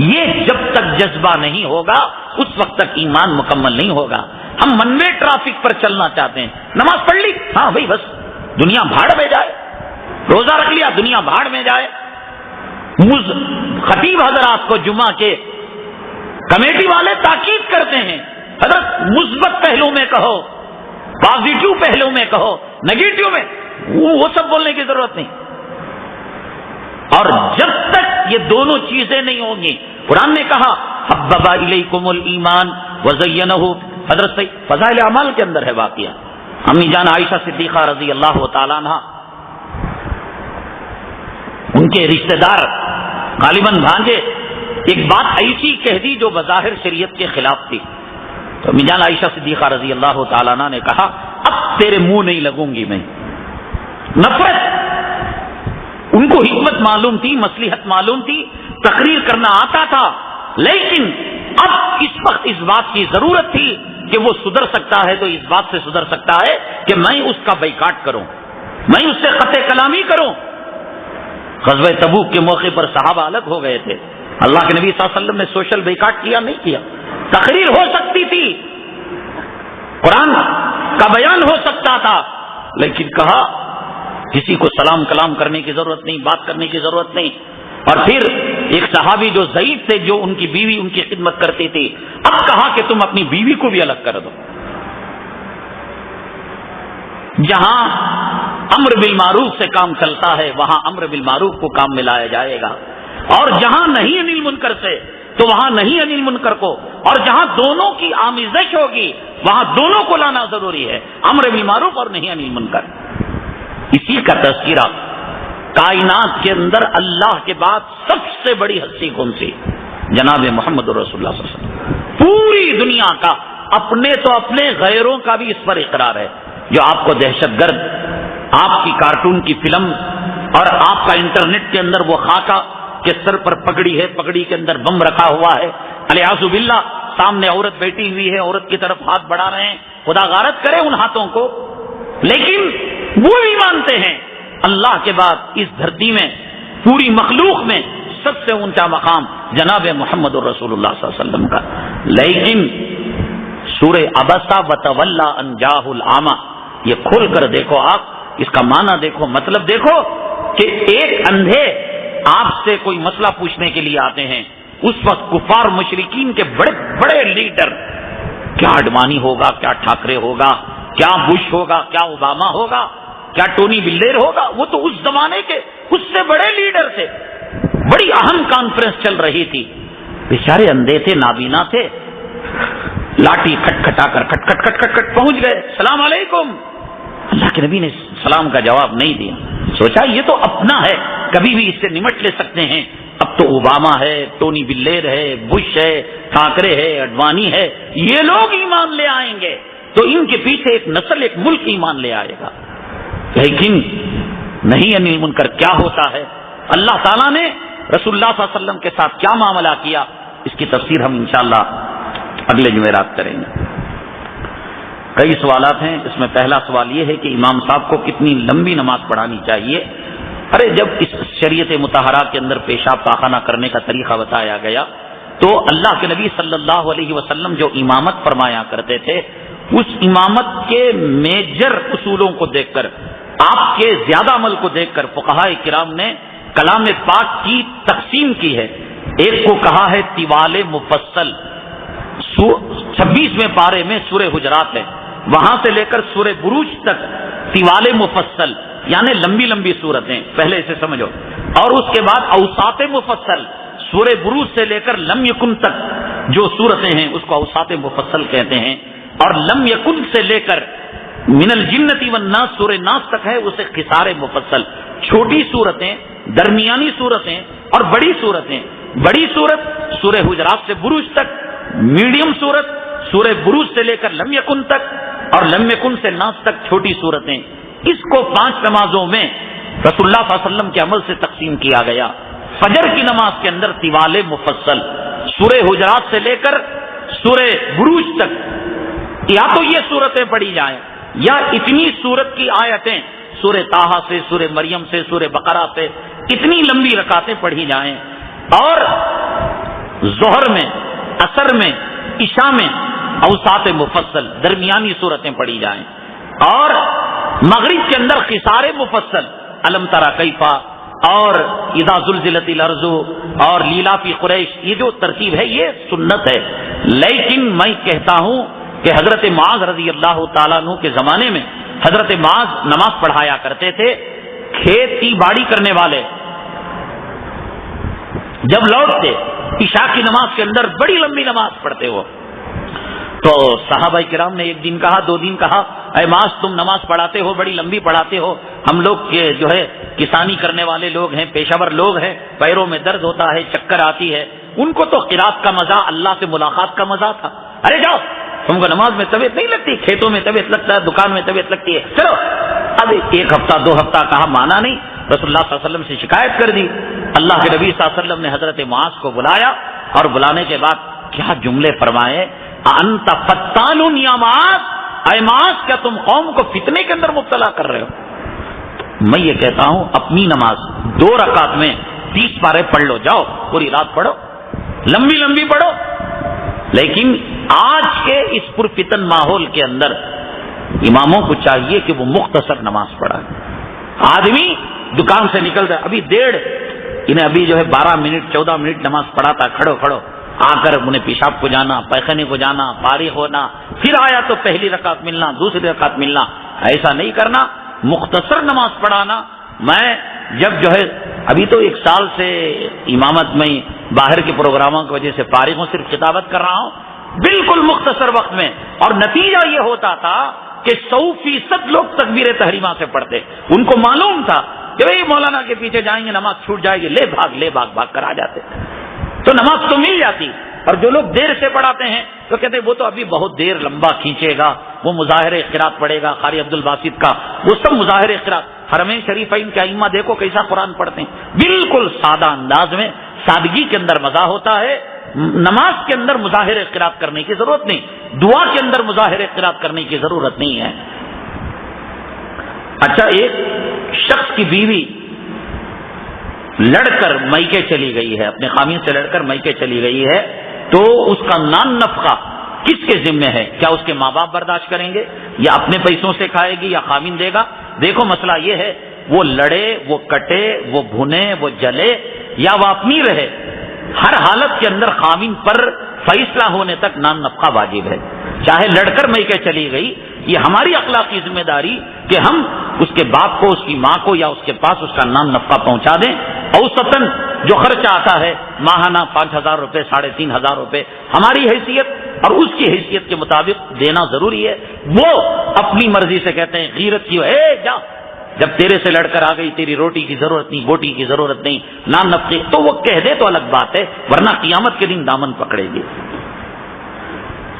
یہ جب تک جذبہ نہیں ہوگا اس وقت تک ایمان مکمل نہیں ہوگا. ہم ون وے ٹرافک پر چلنا چاہتے ہیں. نماز پڑھ لی، ہاں بھائی بس دنیا بھاڑ میں جائے. روزہ رکھ لیا، دنیا بھاڑ میں جائے. خطیب حضرات کو جمعہ کے کمیٹی والے تاکید کرتے ہیں حضرت مثبت پہلو میں کہو، پازیٹو پہلو میں کہو، نگیٹو میں وہ سب بولنے کی ضرورت نہیں. اور جب تک یہ دونوں چیزیں نہیں ہوں گی، قرآن نے کہا حبب الیکم الایمان وزینہ، حضرت فضائل اعمال کے اندر ہے واقعہ. امی جان عائشہ صدیقہ رضی اللہ تعالیٰ عنہ، ان کے رشتہ دار غالباً بھانجے ایک بات ایسی کہہ دی جو بظاہر شریعت کے خلاف تھی. تو امی جان عائشہ صدیقہ رضی اللہ تعالیٰ عنہ نے کہا اب تیرے منہ نہیں لگوں گی میں. نفرت، ان کو حکمت معلوم تھی، مصلحت معلوم تھی، تقریر کرنا آتا تھا، لیکن اب اس وقت اس بات کی ضرورت تھی کہ وہ سدھر سکتا ہے تو اس بات سے سدھر سکتا ہے کہ میں اس کا بائیکاٹ کروں، میں اس سے قطع کلامی کروں. غزوہ تبوک کے موقع پر صحابہ الگ ہو گئے تھے. اللہ کے نبی صلی اللہ علیہ وسلم نے سوشل بائیکاٹ کیا نہیں کیا؟ تقریر ہو سکتی تھی، قرآن کا بیان ہو سکتا تھا، لیکن کہا کسی کو سلام کلام کرنے کی ضرورت نہیں، بات کرنے کی ضرورت نہیں. اور پھر ایک صحابی جو ضعیف تھے، جو ان کی بیوی ان کی خدمت کرتی تھی، اب کہا کہ تم اپنی بیوی کو بھی الگ کر دو. جہاں امر بالمعروف سے کام چلتا ہے وہاں امر بالمعروف کو کام میں لایا جائے گا، اور جہاں نہیں انل منکر سے تو وہاں نہیں انل منکر کو، اور جہاں دونوں کی آمیزش ہوگی وہاں دونوں کو لانا ضروری ہے، امر بالمعروف اور نہیں انل منکر. اسی کا تذکرہ کائنات کے اندر اللہ کے بعد سب سے بڑی ہستی کون سی؟ جناب محمد رسول اللہ صلی اللہ علیہ وسلم. پوری دنیا کا اپنے تو اپنے غیروں کا بھی اس پر اقرار ہے. جو آپ کو دہشت گرد، آپ کی کارٹون کی فلم اور آپ کا انٹرنیٹ کے اندر وہ خاکہ کہ سر پر پگڑی ہے، پگڑی کے اندر بم رکھا ہوا ہے، الیاذ باللہ سامنے عورت بیٹھی ہوئی ہے، عورت کی طرف ہاتھ بڑھا رہے ہیں، خدا غارت کرے ان ہاتھوں کو. لیکن وہ بھی مانتے ہیں اللہ کے بعد اس دھرتی میں پوری مخلوق میں سب سے اونچا مقام جناب محمد رسول اللہ صلی اللہ علیہ وسلم کا. لیکن سورہ عبسہ وتولی ان جاءہ الاعمی، یہ کھول کر دیکھو، آپ اس کا معنی دیکھو، مطلب دیکھو کہ ایک اندھے آپ سے کوئی مسئلہ پوچھنے کے لیے آتے ہیں. اس وقت کفار مشرکین کے بڑے بڑے لیڈر، کیا اڈوانی ہوگا، کیا ٹھاکرے ہوگا، کیا بش ہوگا، کیا اوباما ہوگا، کیا ٹونی بلیر ہوگا، وہ تو اس زمانے کے اس سے بڑے لیڈر تھے. بڑی اہم کانفرنس چل رہی تھی، بیچارے اندھے تھے، نابینا تھے، لاٹھی کھٹکھٹا کر کھٹ کھٹ کھٹ کھٹ کھٹ پہنچ گئے. السلام علیکم. اللہ کے نبی نے سلام کا جواب نہیں دیا. سوچا یہ تو اپنا ہے، کبھی بھی اس سے نمٹ لے سکتے ہیں. اب تو اوباما ہے، ٹونی بلیر ہے، بش ہے، ٹھاکرے ہے، اڈوانی ہے، یہ لوگ ایمان لے آئیں گے تو ان کے پیچھے ایک نسل، ایک ملک ایمان لے آئے گا. لیکن نہیں انیل منکر کیا ہوتا ہے. اللہ تعالیٰ نے رسول اللہ صلی اللہ علیہ وسلم کے ساتھ کیا معاملہ کیا، اس کی تفسیر ہم انشاءاللہ اگلے جمعرات کریں گے. کئی سوالات ہیں. اس میں پہلا سوال یہ ہے کہ امام صاحب کو کتنی لمبی نماز پڑھانی چاہیے. ارے جب اس شریعت مطہرہ کے اندر پیشاب پاخانہ کرنے کا طریقہ بتایا گیا تو اللہ کے نبی صلی اللہ علیہ وسلم جو امامت فرمایا کرتے تھے، اس امامت کے میجر اصولوں کو دیکھ کر، آپ کے زیادہ عمل کو دیکھ کر فقہاء کرام نے کلام پاک کی تقسیم کی ہے. ایک کو کہا ہے طوال مفصل، 26ویں پارے میں سورہ حجرات ہے، وہاں سے لے کر سورہ بروج تک طوال مفصل یعنی لمبی لمبی صورتیں، پہلے اسے سمجھو. اور اس کے بعد اوساط مفصل، سورہ بروج سے لے کر لم یکن تک جو صورتیں ہیں اس کو اوساط مفصل کہتے ہیں. اور لم یکن سے لے کر من الجنۃ والناس سورہ ناس تک ہے اسے قصار مفصل. چھوٹی صورتیں، درمیانی صورتیں اور بڑی صورتیں. بڑی صورت سورہ حجرات سے بروج تک، میڈیم صورت سورہ بروج سے لے کر لم یکن تک، اور لم یکن سے ناس تک چھوٹی صورتیں. اس کو 5 نمازوں میں رسول اللہ صلی اللہ علیہ وسلم کے عمل سے تقسیم کیا گیا. فجر کی نماز کے اندر طوال مفصل سورہ حجرات سے لے کر سورہ بروج تک یا تو یہ صورتیں پڑھی جائیں یا اتنی صورت کی آیتیں سورہ طٰہٰ سے، سورہ مریم سے، سورہ بقرہ سے اتنی لمبی رکعتیں پڑھی جائیں. اور ظہر میں، عصر میں، عشاء میں اوساط مفصل درمیانی صورتیں پڑھی جائیں. اور مغرب کے اندر قصار مفصل الم تری کیف اور اذا زلزلت الارض اور لیلا فی قریش، یہ جو ترتیب ہے یہ سنت ہے. لیکن میں کہتا ہوں کہ حضرت معاذ رضی اللہ تعالیٰ عنہ کے زمانے میں حضرت معاذ نماز پڑھایا کرتے تھے. کھیتی باڑی کرنے والے جب لوٹتے عشاء کی نماز کے اندر بڑی لمبی نماز پڑھتے ہو تو صحابہ کرام نے 1 دن کہا، 2 دن کہا، اے معاذ تم نماز پڑھاتے ہو، بڑی لمبی پڑھاتے ہو، ہم لوگ جو ہے کسانی کرنے والے لوگ ہیں، پیشہ ور لوگ ہیں، پیروں میں درد ہوتا ہے، چکر آتی ہے. ان کو تو قرات کا مزہ، اللہ سے ملاقات کا مزہ تھا. ارے جاؤ، تم کو نماز میں طبیعت نہیں لگتی، کھیتوں میں طبیعت لگتا ہے، دکان میں طبیعت لگتی ہے، چلو. اب 1 ہفتہ 2 ہفتہ کہا، مانا نہیں. رسول اللہ صلی اللہ علیہ وسلم سے شکایت کر دی. اللہ کے نبی صلی اللہ علیہ وسلم نے حضرت معاذ کو بلایا اور بلانے کے بعد کیا جملے فرمائے، انت فتان یا معاذ، اے معاذ کیا تم قوم کو فتنے کے اندر مبتلا کر رہے ہو؟ میں یہ کہتا ہوں اپنی نماز 2 رکعت میں 30 پارے پڑھ لو، جاؤ پوری رات پڑھو، لمبی لمبی پڑھو. لیکن آج کے اس پرفتن ماحول کے اندر اماموں کو چاہیے کہ وہ مختصر نماز پڑھائیں. آدمی دکان سے نکلتا ہے، ابھی 1.5 انہیں ابھی جو ہے 12 منٹ 14 منٹ نماز پڑھاتا، کھڑو کھڑو آ کر انہیں پیشاب کو جانا، پیخانے کو جانا، فارغ ہونا، پھر آیا تو پہلی رکعت ملنا، دوسری رکعت ملنا. ایسا نہیں کرنا، مختصر نماز پڑھانا. میں جب جو ہے ابھی تو 1 سال سے امامت میں باہر کے پروگراموں کی وجہ سے فارغ ہوں، صرف خطابت کر رہا ہوں، بالکل مختصر وقت میں. اور نتیجہ یہ ہوتا تھا کہ 100% لوگ تکبیر تحریمہ سے پڑھتے. ان کو معلوم تھا کہ بھئی مولانا کے پیچھے جائیں گے نماز چھوٹ جائے گی، لے بھاگ بھاگ کر آ جاتے. تو تو نماز تو مل جاتی. اور جو لوگ دیر سے پڑھاتے ہیں تو کہتے ہیں وہ تو ابھی بہت دیر لمبا کھینچے گا, وہ مظاہر قرات پڑھے گا, قاری عبد الباسط کا وہ سب مظاہر قرات. حرمین شریفین کے ائمہ دیکھو کیسا قرآن پڑھتے ہیں, بالکل سادہ انداز میں, سادگی کے اندر مزہ ہوتا ہے. نماز کے اندر مظاہر قرات کرنے کی ضرورت نہیں, دعا کے اندر مظاہر قرات کرنے کی ضرورت نہیں ہے. اچھا, ایک شخص کی بیوی لڑ کر میکے چلی گئی ہے, اپنے خاوند سے لڑ کر میکے چلی گئی ہے, تو اس کا نان نفقہ کس کے ذمہ ہے؟ کیا اس کے ماں باپ برداشت کریں گے, یا اپنے پیسوں سے کھائے گی, یا خاوند دے گا؟ دیکھو مسئلہ یہ ہے, وہ لڑے, وہ کٹے, وہ بھنے, وہ جلے, یا وہ اپنی رہے, ہر حالت کے اندر خاوند پر فیصلہ ہونے تک نان نفقہ واجب ہے. چاہے لڑ کر میکے چلی گئی, یہ ہماری اخلاقی ذمہ داری کہ ہم اس کے باپ کو, اس کی ماں کو, یا اس کے پاس اس کا نان نفقہ پہنچا دیں. اوسطاً جو خرچہ آتا ہے ماہانہ 5,000 روپے, 3,500 روپے, ہماری حیثیت اور اس کی حیثیت کے مطابق دینا ضروری ہے. وہ اپنی مرضی سے کہتے ہیں غیرت کی, جا, جب تیرے سے لڑ کر آ گئی, تیری روٹی کی ضرورت نہیں, بوٹی کی ضرورت نہیں, نان نفقے, تو وہ کہہ دے تو الگ بات ہے, ورنہ قیامت کے دن دامن پکڑے گی.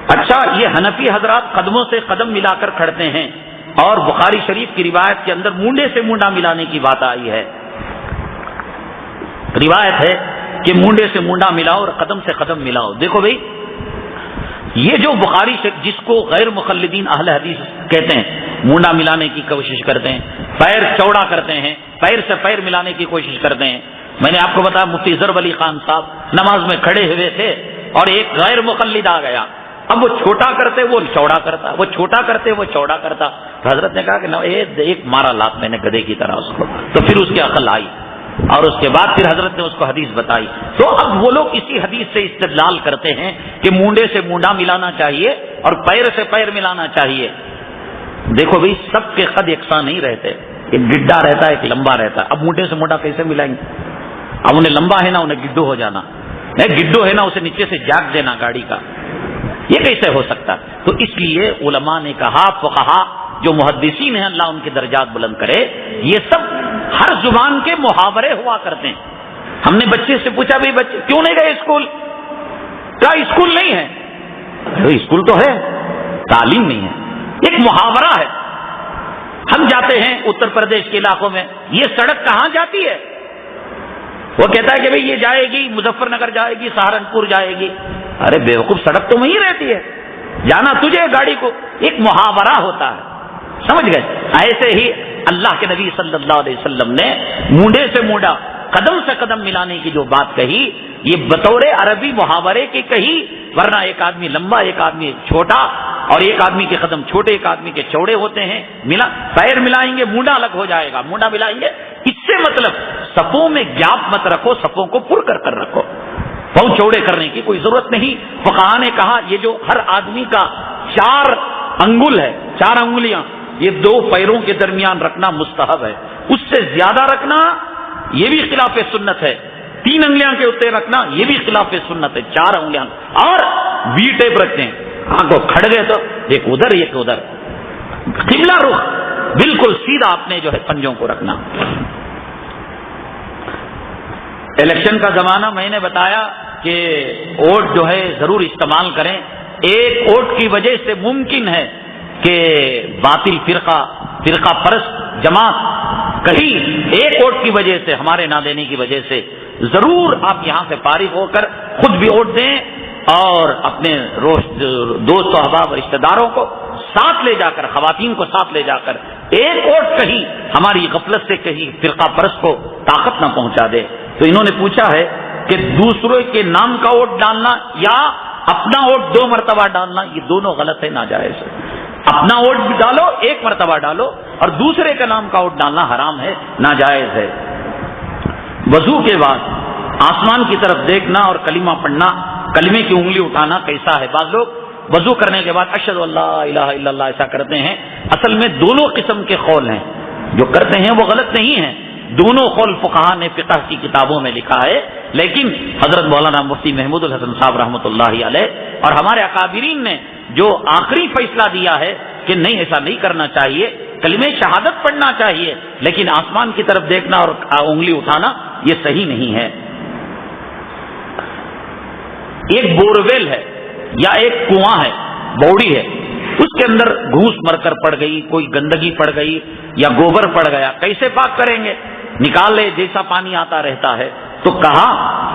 اچھا, یہ حنفی حضرات قدموں سے قدم ملا کر کھڑتے ہیں, اور بخاری شریف کی روایت کے اندر مونڈے سے مونڈا ملانے کی بات آئی ہے. روایت ہے کہ مونڈے سے مونڈا ملاؤ اور قدم سے قدم ملاؤ. دیکھو بھائی, یہ جو بخاری جس کو غیر مقلدین اہل حدیث کہتے ہیں, مونڈا ملانے کی کوشش کرتے ہیں, پیر چوڑا کرتے ہیں, پیر سے پیر ملانے کی کوشش کرتے ہیں. میں نے آپ کو بتایا مفتی ضرب علی خان صاحب نماز میں کھڑے ہوئے تھے اور ایک غیر مقلد آ گیا. اب وہ چھوٹا کرتے وہ چوڑا کرتا, وہ چھوٹا کرتے وہ چوڑا کرتا. حضرت نے کہا کہ ایک مارا لات میں نے گدھے کی طرح اس کو, تو پھر اس کی عقل آئی, اور اس کے بعد پھر حضرت نے اس کو حدیث بتائی. تو اب وہ لوگ اسی حدیث سے استدلال کرتے ہیں کہ مونڈے سے مونڈا ملانا چاہیے اور پیر سے پیر ملانا چاہیے. دیکھو بھائی, سب کے قد یکساں نہیں رہتے, ایک گڈھا رہتا ہے, ایک لمبا رہتا ہے. اب مونڈے سے مونڈا کیسے ملائیں گے؟ اب انہیں لمبا ہے نا انہیں گڈھو ہو جانا, گڈھو ہے نا اسے نیچے سے جاگ دینا گاڑی کا, یہ کیسے ہو سکتا؟ تو اس لیے علماء نے کہا, فقہا جو محدثین ہیں اللہ ان کے درجات بلند کرے, یہ سب ہر زبان کے محاورے ہوا کرتے ہیں. ہم نے بچے سے پوچھا بھائی بچے کیوں نہیں گئے اسکول؟ کیا اسکول نہیں ہے؟ اسکول تو ہے, تعلیم نہیں ہے. ایک محاورہ ہے. ہم جاتے ہیں اتر پردیش کے علاقوں میں, یہ سڑک کہاں جاتی ہے؟ وہ کہتا ہے کہ بھئی یہ جائے گی مظفر نگر جائے گی, سہارنپور جائے گی. ارے بیوقوف, سڑک تو وہیں رہتی ہے, جانا تجھے گاڑی کو. ایک محاورہ ہوتا ہے, سمجھ گئے؟ ایسے ہی اللہ کے نبی صلی اللہ علیہ وسلم نے مونڈے سے مونڈا قدم سے قدم ملانے کی جو بات کہی, یہ بطور عربی محاورے کی کہی, ورنہ ایک آدمی لمبا ایک آدمی چھوٹا, اور ایک آدمی کے قدم چھوٹے ایک آدمی کے چوڑے ہوتے ہیں, پیر ملائیں گے مونڈا الگ ہو جائے گا, مونڈا ملائیں گے. اس سے مطلب صفوں میں گیپ مت رکھو, صفوں کو پر کر کر رکھو, پاؤں چوڑے کرنے کی کوئی ضرورت نہیں. فقہا نے کہا یہ جو ہر آدمی کا 4 انگل ہے, 4 انگلیاں, یہ 2 پیروں کے درمیان رکھنا مستحب ہے. اس سے زیادہ رکھنا یہ بھی خلاف سنت ہے. 3 انگلیاں کے اوپر رکھنا یہ بھی خلاف سنت ہے. 4 انگلیاں اور وی ٹیپ رکھتے ہیں, آنکھوں کھڑ گئے تو ایک ادھر ایک ادھر, قبلہ رخ بالکل سیدھا اپنے جو ہے پنجوں کو رکھنا. الیکشن کا زمانہ میں نے بتایا کہ ووٹ جو ہے ضرور استعمال کریں. ایک ووٹ کی وجہ سے ممکن ہے کہ باطل فرقہ پرست جماعت کہیں ایک ووٹ کی وجہ سے, ہمارے نہ دینے کی وجہ سے, ضرور آپ یہاں سے فارغ ہو کر خود بھی ووٹ دیں اور اپنے دوست و احباب رشتہ داروں کو ساتھ لے جا کر, خواتین کو ساتھ لے جا کر, ایک ووٹ کہیں ہماری غفلت سے کہیں فرقہ پرست کو طاقت نہ پہنچا دے. تو انہوں نے پوچھا ہے کہ دوسروں کے نام کا ووٹ ڈالنا یا اپنا ووٹ 2 مرتبہ ڈالنا, یہ دونوں غلط ہے, ناجائز ہے. اپنا ووٹ بھی ڈالو, 1 مرتبہ ڈالو, اور دوسرے کا نام کا ووٹ ڈالنا حرام ہے, ناجائز ہے. وضو کے بعد آسمان کی طرف دیکھنا اور کلمہ پڑھنا, کلمے کی انگلی اٹھانا کیسا ہے؟ بعض لوگ وضو کرنے کے بعد اشہد ان لا الہ الا اللہ ایسا کرتے ہیں. اصل میں دونوں قسم کے قول ہیں, جو کرتے ہیں وہ غلط نہیں ہیں. دونوں قول فقہا نے فقہ کی کتابوں میں لکھا ہے, لیکن حضرت مولانا مفتی محمود الحسن صاحب رحمۃ اللہ علیہ اور ہمارے اکابرین نے جو آخری فیصلہ دیا ہے کہ نہیں, ایسا نہیں کرنا چاہیے, کلمہ شہادت پڑھنا چاہیے, لیکن آسمان کی طرف دیکھنا اور انگلی اٹھانا یہ صحیح نہیں ہے. ایک بورویل ہے یا ایک کنواں ہے، بوڑی ہے، اس کے اندر گھوس مر کر پڑ گئی، کوئی گندگی پڑ گئی یا گوبر پڑ گیا، کیسے پاک کریں گے؟ نکالے جیسا پانی آتا رہتا ہے۔ تو کہا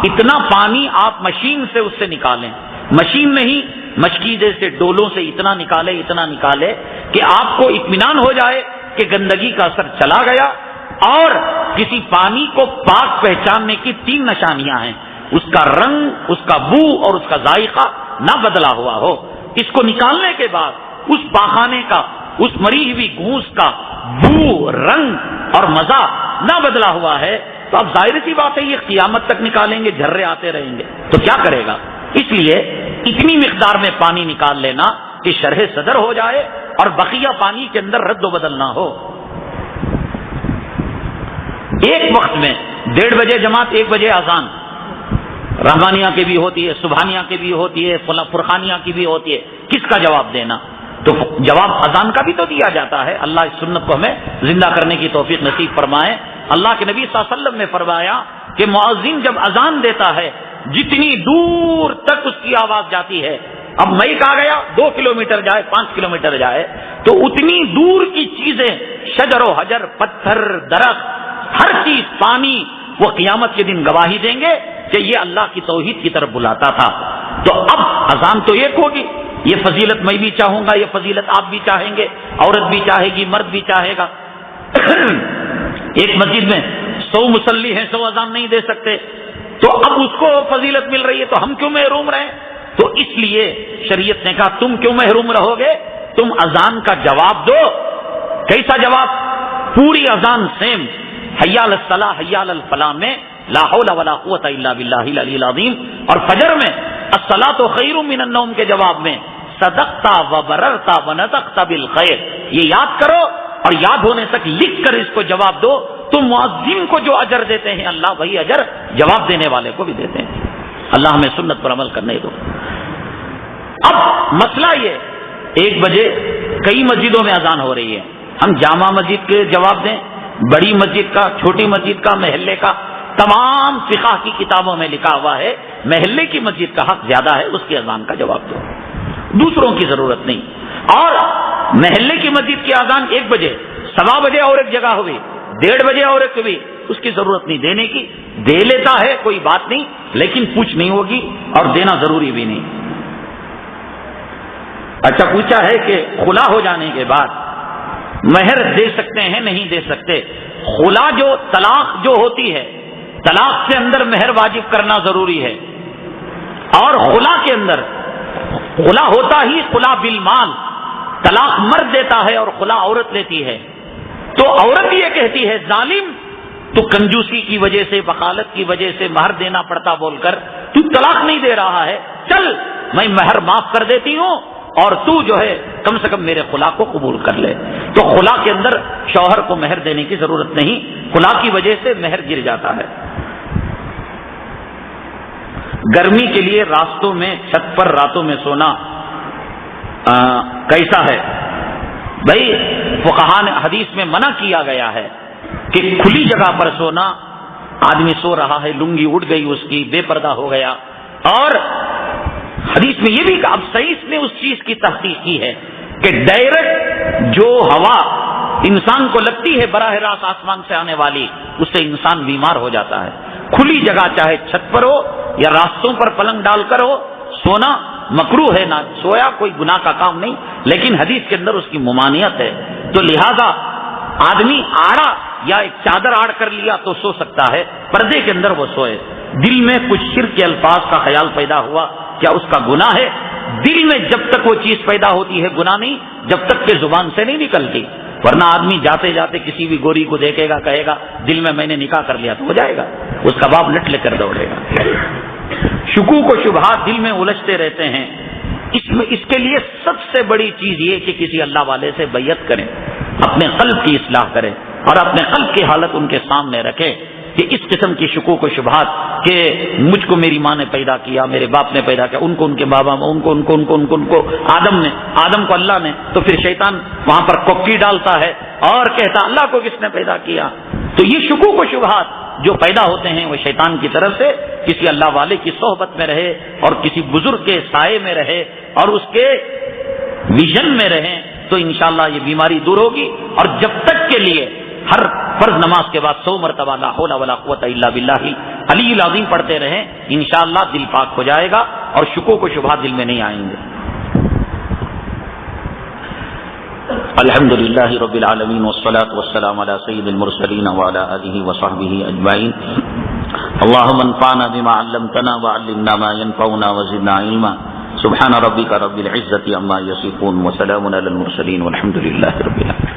اتنا پانی آپ مشین سے اس سے نکالیں، مشین نہیں، مشکی جیسے ڈولوں سے اتنا نکالے کہ آپ کو اطمینان ہو جائے کہ گندگی کا اثر چلا گیا۔ اور کسی پانی کو پاک پہچاننے کی 3 نشانیاں ہیں، اس کا رنگ، اس کا بو اور اس کا ذائقہ نہ بدلا ہوا ہو۔ اس کو نکالنے کے بعد اس پاخانے کا، اس مری ہوئی گھوس کا بو، رنگ اور مزہ نہ بدلا ہوا ہے، تو اب ظاہر سی بات ہے یہ قیامت تک نکالیں گے، جھرے آتے رہیں گے، تو کیا کرے گا؟ اس لیے اتنی مقدار میں پانی نکال لینا کہ شرح صدر ہو جائے اور بقیہ پانی کے اندر رد و بدل نہ ہو۔ ایک وقت میں 1:30 بجے جماعت، 1 بجے اذان، رحمانیہ کی بھی ہوتی ہے، سبحانیہ کی بھی ہوتی ہے، فرقانیہ کی بھی ہوتی ہے، کس کا جواب دینا؟ تو جواب اذان کا بھی تو دیا جاتا ہے۔ اللہ اس سنت کو ہمیں زندہ کرنے کی توفیق نصیب فرمائے۔ اللہ کے نبی صلی اللہ علیہ وسلم نے فرمایا کہ مؤذن جب اذان دیتا ہے جتنی دور تک اس کی آواز جاتی ہے، اب مائک آ گیا 2 کلومیٹر جائے 5 کلومیٹر جائے تو اتنی دور کی چیزیں، شجر و حجر، پتھر، درخت، ہر چیز، پانی، وہ قیامت کے دن گواہی دیں گے کہ یہ اللہ کی توحید کی طرف بلاتا تھا۔ تو اب اذان تو ایک ہوگی، یہ فضیلت میں بھی چاہوں گا، یہ فضیلت آپ بھی چاہیں گے، عورت بھی چاہے گی، مرد بھی چاہے گا۔ ایک مسجد میں 100 مصلی ہیں، 100 اذان نہیں دے سکتے، تو اب اس کو فضیلت مل رہی ہے تو ہم کیوں محروم رہیں؟ تو اس لیے شریعت نے کہا تم کیوں محروم رہو گے؟ تم اذان کا جواب دو۔ کیسا جواب؟ پوری اذان سیم، حی علی الصلاۃ حی علی الفلاح میں لا حول ولا قوت الا باللہ العلی العظیم، اور فجر میں الصلاۃ خیر من النوم کے جواب میں صدقت وبررت ونطقت بالخیر۔ یہ یاد کرو اور یاد ہونے تک لکھ کر اس کو جواب دو، تو مؤذن کو جو اجر دیتے ہیں اللہ وہی اجر جواب دینے والے کو بھی دیتے ہیں۔ اللہ ہمیں سنت پر عمل کرنے دو۔ اب مسئلہ یہ، 1 بجے کئی مسجدوں میں اذان ہو رہی ہے، ہم جامع مسجد کے جواب دیں، بڑی مسجد کا، چھوٹی مسجد کا، محلے کا؟ تمام فقہ کی کتابوں میں لکھا ہوا ہے محلے کی مسجد کا حق زیادہ ہے، اس کی اذان کا جواب دو، دوسروں کی ضرورت نہیں۔ اور محلے کی مسجد کی اذان 1 بجے، 1:15 بجے اور ایک جگہ ہوئی، 1:30 بجے اور ایک ہوئی، اس کی ضرورت نہیں دینے کی، دے لیتا ہے کوئی بات نہیں، لیکن پوچھ نہیں ہوگی اور دینا ضروری بھی نہیں۔ اچھا، پوچھا ہے کہ خلا ہو جانے کے بعد مہر دے سکتے ہیں نہیں دے سکتے؟ خلا جو طلاق جو ہوتی ہے، طلاق سے اندر مہر واجب کرنا ضروری ہے، اور خلا کے اندر خلا ہوتا ہی خلا بالمال، طلاق مرد دیتا ہے اور خلا عورت لیتی ہے، تو عورت یہ کہتی ہے ظالم تو کنجوسی کی وجہ سے، بخالت کی وجہ سے مہر دینا پڑتا بول کر تو طلاق نہیں دے رہا ہے، چل میں مہر معاف کر دیتی ہوں اور تو جو ہے کم سے کم میرے خلا کو قبول کر لے۔ تو خلا کے اندر شوہر کو مہر دینے کی ضرورت نہیں، خلا کی وجہ سے مہر گر جاتا ہے۔ گرمی کے لیے راستوں میں چھت پر راتوں میں سونا کیسا ہے؟ بھائی فقہاء نے حدیث میں منع کیا گیا ہے کہ کھلی جگہ پر سونا، آدمی سو رہا ہے، لنگی اڑ گئی اس کی، بے پردہ ہو گیا، اور حدیث میں یہ بھی کہ اب سائنس نے اس چیز کی تحقیق کی ہے کہ ڈائریکٹ جو ہوا انسان کو لگتی ہے براہ راست آسمان سے آنے والی، اس سے انسان بیمار ہو جاتا ہے۔ کھلی جگہ چاہے چھت پر ہو یا راستوں پر پلنگ ڈال کر ہو، سونا مکروہ ہے، نہ سویا کوئی گناہ کا کام نہیں، لیکن حدیث کے اندر اس کی ممانعت ہے، تو لہذا آدمی آڑا یا ایک چادر آڑ کر لیا تو سو سکتا ہے، پردے کے اندر وہ سوئے۔ دل میں کچھ شرک کے الفاظ کا خیال پیدا ہوا، کیا اس کا گناہ ہے؟ دل میں جب تک وہ چیز پیدا ہوتی ہے گناہ نہیں، جب تک کہ زبان سے نہیں نکلتی، ورنہ آدمی جاتے جاتے کسی بھی گوری کو دیکھے گا، کہے گا دل میں نے نکاح کر لیا تو ہو جائے گا، اس کا باپ لٹ لے کر دوڑے گا۔ شکوک و شبہات دل میں الجھتے رہتے ہیں، اس کے لیے سب سے بڑی چیز یہ کہ کسی اللہ والے سے بیعت کریں، اپنے قلب کی اصلاح کریں اور اپنے قلب کی حالت ان کے سامنے رکھیں کہ اس قسم کی شکوک و شبہات کہ مجھ کو میری ماں نے پیدا کیا، میرے باپ نے پیدا کیا، ان کو ان کے بابا، ان کو آدم کو اللہ نے، تو پھر شیطان وہاں پر کوکی ڈالتا ہے اور کہتا اللہ کو کس نے پیدا کیا۔ تو یہ شکوک و شبہات جو پیدا ہوتے ہیں وہ شیطان کی طرف سے کسی اللہ والے کی صحبت میں رہے اور کسی بزرگ کے سائے میں رہے اور اس کے ویژن میں رہیں تو انشاءاللہ یہ بیماری دور ہوگی. اور جب تک کے لیے ہر فرض نماز کے بعد 100 مرتبہ لا حول ولا قوت الا باللہ العلی العظیم پڑھتے رہیں انشاءاللہ دل پاک ہو جائے گا اور شکوک و شبہات دل میں نہیں آئیں گے. الحمدللہ رب العالمین والصلاة والسلام علی سید المرسلین وعلی آلہ وصحبہ اجمعین. اللہم انفعنا بما علمتنا وعلمنا ما ينفعنا وزدنا علما. سبحان ربک رب العزة عما یصفون وسلام علی المرسلین والحمد للہ رب العالمین.